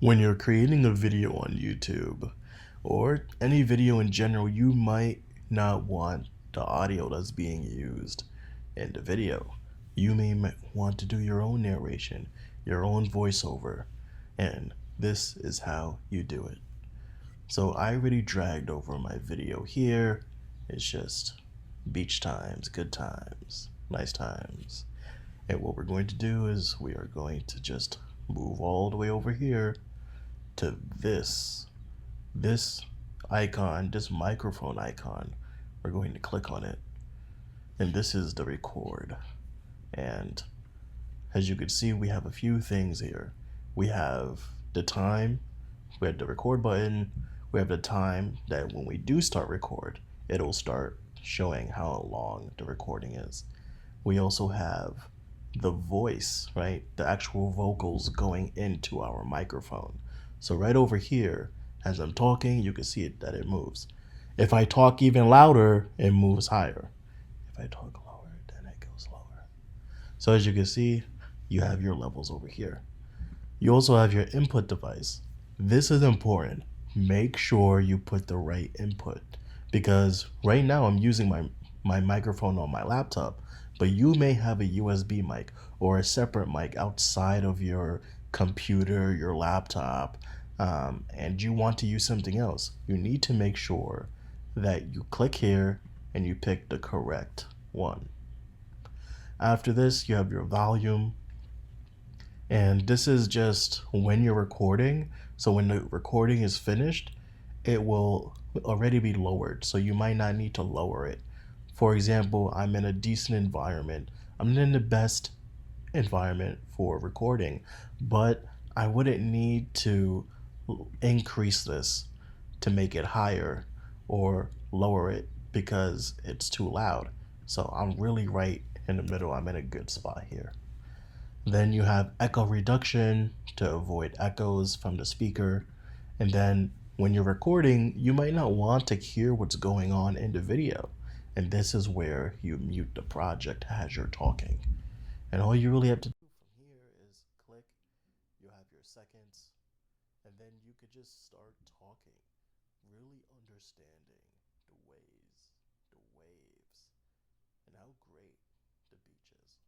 When you're creating a video on YouTube or any video in general, you might not want the audio that's being used in the video. You may want to do your own narration, your own voiceover, and this is how you do it. So I already dragged over my video here. It's just beach times, good times, nice times. And what we're going to do is we are going to just move all the way over here to this icon, this microphone icon. We're going to click on it, and this is the record. And as you can see, we have a few things here. We have the time, we have the record button, we have the time that when we do start record, it'll start showing how long the recording is. We also have the voice, right? The actual vocals going into our microphone. So right over here, as I'm talking, you can see it that it moves. If I talk even louder, it moves higher. If I talk lower, then it goes lower. So as you can see, you have your levels over here. You also have your input device. This is important. Make sure you put the right input, because right now I'm using my microphone on my laptop, but you may have a USB mic or a separate mic outside of your computer, your laptop, and you want to use something else. You need to make sure that you click here and you pick the correct one. After this, you have your volume, and this is just when you're recording. So when the recording is finished, it will already be lowered, so you might not need to lower it. For example, I'm in a decent environment. I'm in the best environment for recording, but I wouldn't need to increase this to make it higher or lower it because it's too loud. So I'm really right in the middle. I'm in a good spot here. Then you have echo reduction to avoid echoes from the speaker. And then when you're recording, you might not want to hear what's going on in the video. And this is where you mute the project as you're talking. And all you really have to do from here is click, you have your seconds, and then you could just start talking, really understanding the waves, and how great the beach is.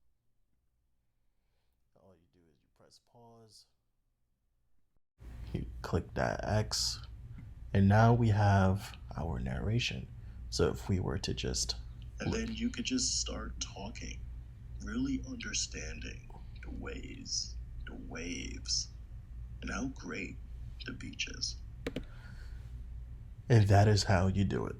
All you do is you press pause, you click that X, and now we have our narration. So if we were to just, and then you could just start talking, really understanding the waves, and how great the beach is. And that is how you do it.